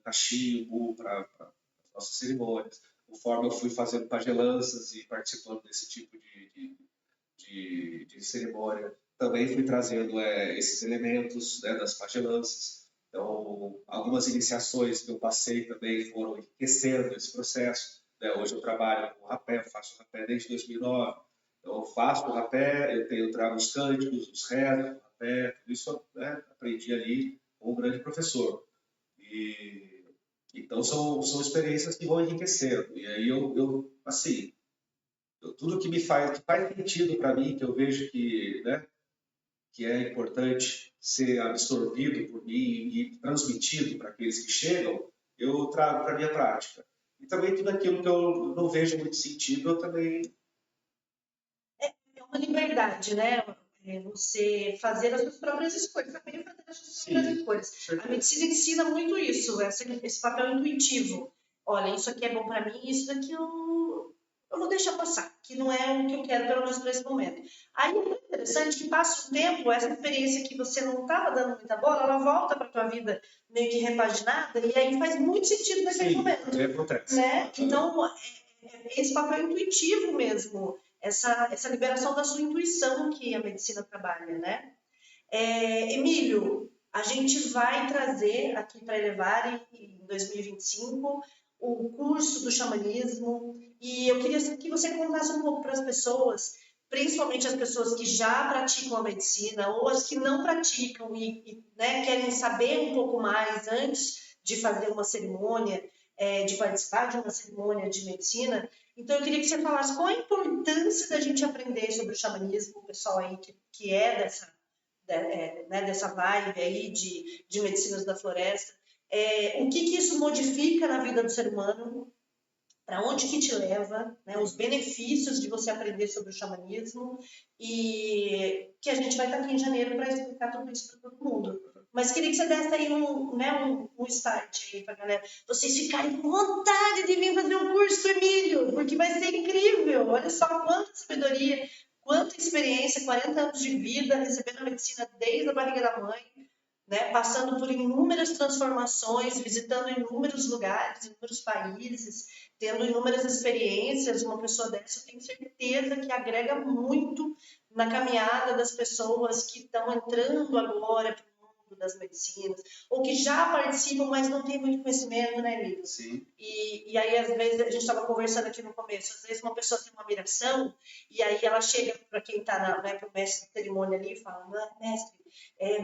Cachimbo, para as nossas cerimônias. Conforme eu fui fazendo pagelanças e participando desse tipo de cerimônia, também fui trazendo esses elementos, né, das pagelanças. Então, algumas iniciações que eu passei também foram enriquecendo esse processo. Né? Hoje eu trabalho com rapé, faço rapé desde 2009. Então, eu faço o rapé, eu trago os cânticos, os rezos, o rapé, tudo isso, né, aprendi ali com um grande professor. Então, são experiências que vão enriquecendo. E aí, assim, tudo que faz sentido para mim, que eu vejo que, né, que é importante ser absorvido por mim e transmitido para aqueles que chegam, eu trago para a minha prática. E também tudo aquilo que eu não vejo muito sentido, eu também... É uma liberdade, né? Você fazer as suas próprias escolhas, saber fazer as suas próprias escolhas. A medicina ensina muito isso, esse papel intuitivo. Olha, isso aqui é bom para mim, isso daqui eu vou deixar passar, que não é o que eu quero, pelo menos para esse momento. Aí é muito interessante que passa o tempo, essa experiência que você não estava dando muita bola, ela volta para a tua vida meio que repaginada, e aí faz muito sentido naquele momento. Acontece. Né? Então, esse papel intuitivo mesmo, essa liberação da sua intuição que a medicina trabalha, né? Emílio, a gente vai trazer aqui para Elevare em 2025 o curso do xamanismo e eu queria que você contasse um pouco para as pessoas, principalmente as pessoas que já praticam a medicina ou as que não praticam e né, querem saber um pouco mais antes de fazer uma cerimônia, de participar de uma cerimônia de medicina. Então, eu queria que você falasse qual a importância da gente aprender sobre o xamanismo, o pessoal aí que é dessa vibe aí de medicinas da floresta, o que isso modifica na vida do ser humano, para onde que te leva, né, os benefícios de você aprender sobre o xamanismo, e que a gente vai estar aqui em janeiro para explicar tudo isso para todo mundo. Mas queria que você desse aí um start aí para galera, vocês ficarem com vontade de vir fazer o curso, Emílio, porque vai ser incrível. Olha só quanta sabedoria, quanta experiência, 40 anos de vida, recebendo a medicina desde a barriga da mãe, né, passando por inúmeras transformações, visitando inúmeros lugares, inúmeros países, tendo inúmeras experiências. Uma pessoa dessa, eu tenho certeza que agrega muito na caminhada das pessoas que estão entrando agora para o mundo das medicinas, ou que já participam, mas não têm muito conhecimento, né, Emílio? Sim. E aí, às vezes, a gente estava conversando aqui no começo, às vezes uma pessoa tem uma miração, e aí ela chega para quem está, né, para o mestre de cerimônia ali e fala, mestre,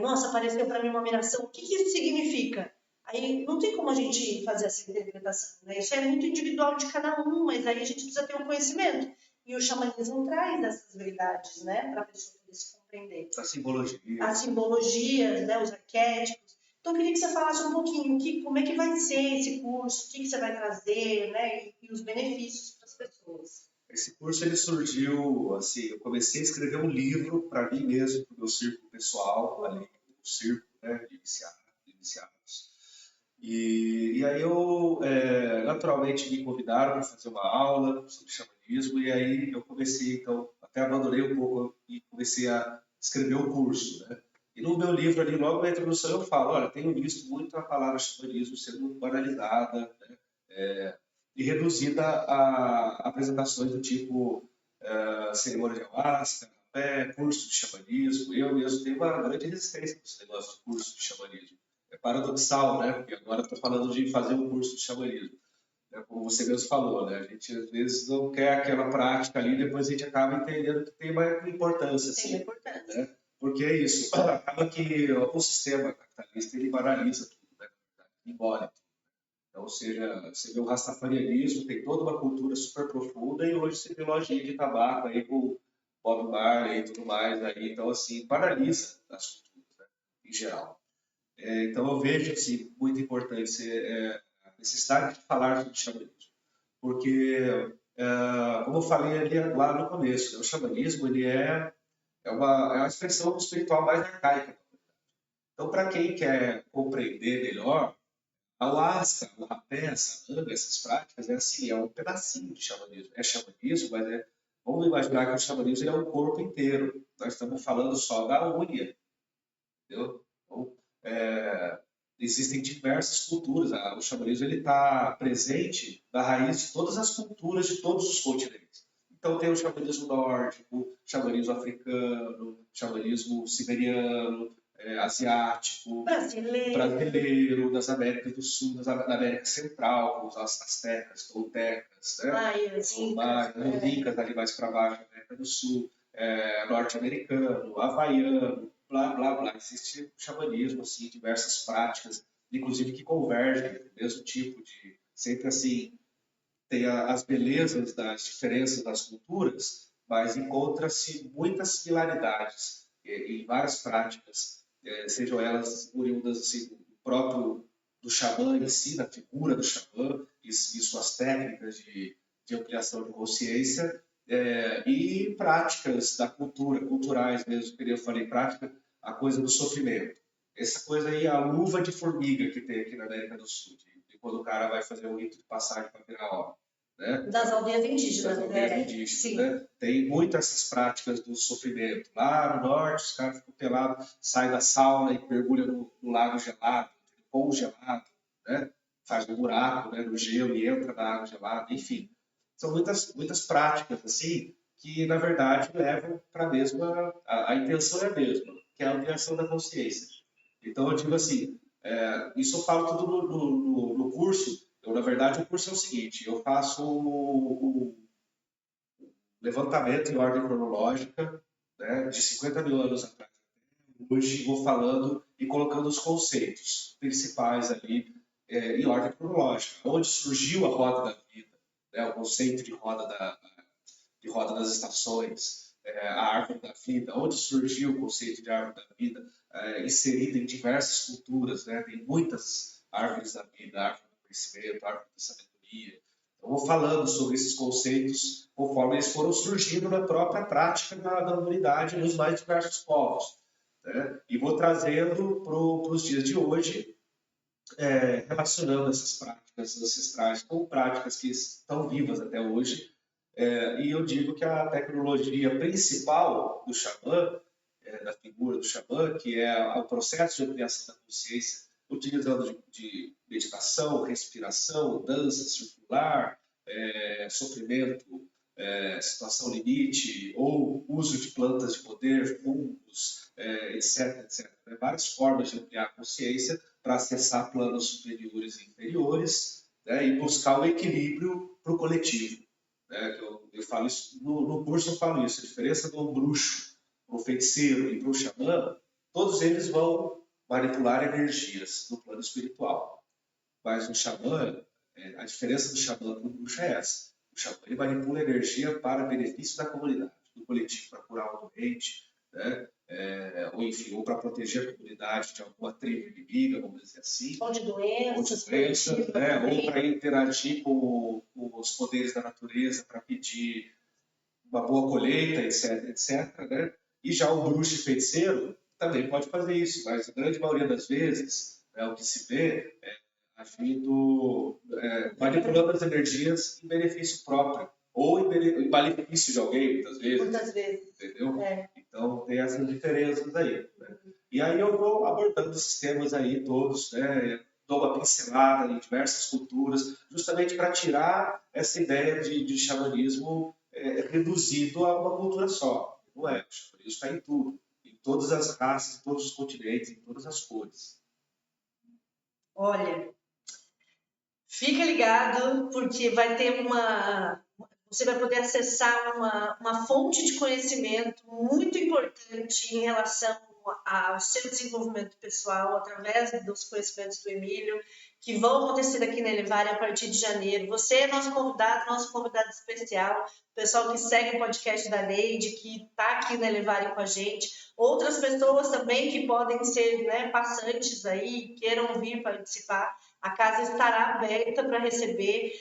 nossa, apareceu para mim uma miração, o que isso significa? Aí não tem como a gente fazer essa interpretação, né? Isso é muito individual de cada um, mas aí a gente precisa ter um conhecimento. E o xamanismo traz essas verdades, né, para a pessoa poder se compreender. A simbologia. As simbologias, né, os arquétipos. Então, eu queria que você falasse um pouquinho como é que vai ser esse curso, o que você vai trazer, né, e os benefícios para as pessoas. Esse curso ele surgiu, assim, eu comecei a escrever um livro para mim mesmo, para o meu círculo pessoal, ali, o círculo, né, de iniciados. E aí eu, naturalmente, me convidaram para fazer uma aula sobre xamanismo, e aí eu comecei, então, até abandonei um pouco e comecei a escrever o curso, né? E no meu livro ali, logo na introdução, eu falo, olha, tenho visto muito a palavra xamanismo sendo banalizada, né? E reduzida a apresentações do tipo cerimônia de ayahuasca, curso de xamanismo. Eu mesmo tenho uma grande resistência com esse negócio de curso de xamanismo. É paradoxal, né? Porque agora estou falando de fazer um curso de xamanismo. Como você mesmo falou, né? A gente às vezes não quer aquela prática ali, depois a gente acaba entendendo que tem uma importância. Tem uma importância. Né? Porque é isso, acaba que o sistema capitalista ele banaliza tudo, né? Embora. Então, ou seja, você vê o rastafarianismo, tem toda uma cultura super profunda, e hoje você vê lojinha de tabaco aí com Bob Marley e tudo mais. Aí, então, assim, banaliza as culturas, né, em geral. Então, eu vejo, assim, muito importante a necessidade de falar sobre xamanismo. Porque, como eu falei ali lá no começo, né, o xamanismo ele é uma expressão espiritual mais arcaica. Então, para quem quer compreender melhor, a Ayahuasca, o rapé, a sananga, essas práticas, assim, é um pedacinho de xamanismo. É xamanismo, mas vamos imaginar que o xamanismo é um corpo inteiro. Nós estamos falando só da unha, entendeu? Então, existem diversas culturas. O xamanismo está presente na raiz de todas as culturas de todos os continentes. Então tem o xamanismo nórdico, xamanismo africano, xamanismo siberiano, asiático, brasileiro, das Américas do Sul, da América Central, com os astecas, toltecas, né? Os incas ali mais para baixo, da América do Sul, norte-americano, havaiano, blá, blá, blá. Existe o xamanismo, assim, diversas práticas, inclusive que convergem no mesmo tipo de... Sempre assim, tem as belezas das diferenças das culturas, mas encontra-se muitas similaridades em várias práticas, sejam elas oriundas assim, do xamã em si, da figura do xamã e suas técnicas de ampliação de consciência, e práticas da cultura, culturais mesmo, que eu falei, prática, a coisa do sofrimento. Essa coisa aí, a luva de formiga que tem aqui na América do Sul, de quando o cara vai fazer um rito de passagem para virar hora. Né? Das aldeias indígenas. Das aldeias indígenas, né? Tem muitas essas práticas do sofrimento. Lá no norte, os caras ficam pelados, saem da sauna e mergulham no lago gelado, congelado, né? Faz um buraco, né, no gelo e entra na água gelada, enfim. São muitas práticas assim que, na verdade, levam para a mesma... A intenção é a mesma, que é a ampliação da consciência. Então, eu digo assim, isso eu falo tudo no curso. Então, na verdade, o curso é o seguinte, eu faço o levantamento em ordem cronológica, né, de 50 mil anos atrás. Hoje vou falando e colocando os conceitos principais ali em ordem cronológica. Onde surgiu a roda da vida, né, o conceito de roda das estações, a árvore da vida, onde surgiu o conceito de árvore da vida, inserido em diversas culturas, né? Tem muitas árvores da vida, árvore do conhecimento, árvore da sabedoria. Eu vou falando sobre esses conceitos conforme eles foram surgindo na própria prática da humanidade nos mais diversos povos. Né? E vou trazendo para os dias de hoje, relacionando essas práticas ancestrais com práticas que estão vivas até hoje. E eu digo que a tecnologia principal do xamã, da figura do xamã, que é o processo de ampliação da consciência, utilizando de meditação, respiração, dança circular, sofrimento, situação limite, ou uso de plantas de poder, fungos, etc, etc. Várias formas de ampliar a consciência para acessar planos superiores e inferiores, né, e buscar o equilíbrio para o coletivo. Né? Eu falo isso, no curso eu falo isso, a diferença do bruxo, para o feiticeiro e para o xamã, todos eles vão manipular energias no plano espiritual. Mas o xamã, a diferença do xamã para o bruxo é essa. O xamã ele manipula energia para benefício da comunidade, do coletivo, para curar um doente, né? Ou enfim, ou para proteger a comunidade de alguma tribo inimiga, vamos dizer assim. Ou de doenças, né? Ou para interagir com os poderes da natureza, para pedir uma boa colheita, etc, etc. Né? E já o bruxo e feiticeiro também pode fazer isso, mas a grande maioria das vezes, o que se vê agindo, manipulando as energias em benefício próprio, ou em malefício de alguém, muitas vezes. Muitas vezes. Entendeu? Então, tem essas diferenças aí. Né? E aí eu vou abordando esses temas aí todos, né? Dou uma pincelada em diversas culturas, justamente para tirar essa ideia de xamanismo reduzido a uma cultura só. Não é, o xamanismo está em tudo, em todas as raças, em todos os continentes, em todas as cores. Olha, fica ligado, porque vai ter você vai poder acessar uma fonte de conhecimento muito importante em relação ao seu desenvolvimento pessoal através dos conhecimentos do Emílio, que vão acontecer aqui na Elevare a partir de janeiro. Você é nosso convidado especial, o pessoal que segue o podcast da Neide, que está aqui na Elevare com a gente, outras pessoas também que podem ser, né, passantes aí, queiram vir participar. A casa estará aberta para receber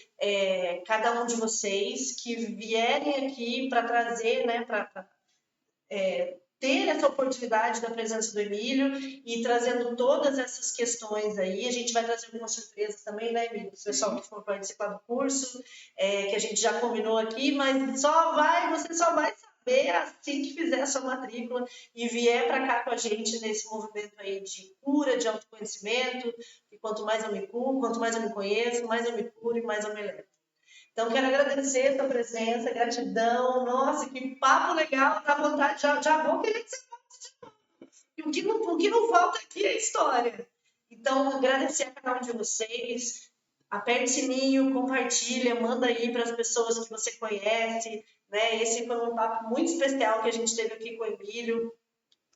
cada um de vocês que vierem aqui para trazer, né, para ter essa oportunidade da presença do Emílio e trazendo todas essas questões aí. A gente vai trazer algumas surpresas também, né, Emílio? O pessoal que for participar do curso, que a gente já combinou aqui, mas você só vai saber assim que fizer a sua matrícula e vier para cá com a gente nesse movimento aí de cura, de autoconhecimento, e quanto mais eu me curo, quanto mais eu me conheço, mais eu me curo e mais eu me levo. Então, quero agradecer a sua presença, gratidão. Nossa, que papo legal, dá vontade, já vou querer que você volte. E o que não falta aqui é história. Então, agradecer a cada um de vocês. Aperte o sininho, compartilha, manda aí para as pessoas que você conhece. Né? Esse foi um papo muito especial que a gente teve aqui com o Emílio.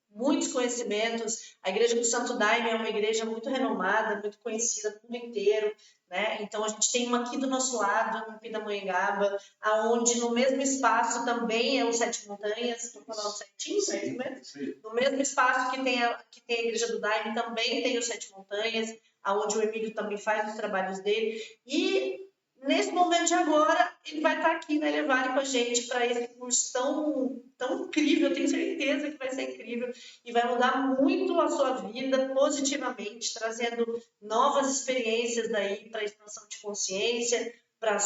Muitos conhecimentos. A Igreja do Santo Daime é uma igreja muito renomada, muito conhecida no mundo inteiro, né? Então, a gente tem uma aqui do nosso lado, no Pindamonhangaba, aonde no mesmo espaço também é o Sete Montanhas, estou falando certinho, Sim, é isso mesmo? sim. No mesmo espaço que tem a Igreja do Daime, também tem o Sete Montanhas, aonde o Emílio também faz os trabalhos dele. E nesse momento de agora, ele vai estar aqui na Elevare com a gente para esse curso tão incrível. Eu tenho certeza que vai ser incrível e vai mudar muito a sua vida positivamente, trazendo novas experiências aí para a expansão de consciência, para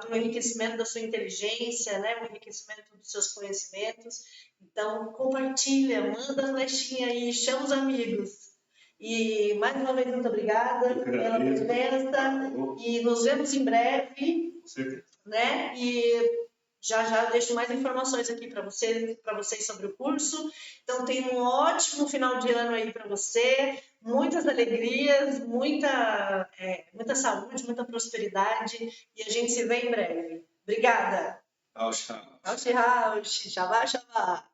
o enriquecimento da sua inteligência, né? O enriquecimento dos seus conhecimentos. Então, compartilha, manda a flechinha aí, chama os amigos. E mais uma vez, muito obrigada pela presença e nos vemos em breve, né? E já deixo mais informações aqui para vocês sobre o curso. Então, tenha um ótimo final de ano aí para você, muitas alegrias, muita saúde, muita prosperidade e a gente se vê em breve. Obrigada. Tchau, tchau. Tchau, tchau. Shabbat, shabbat.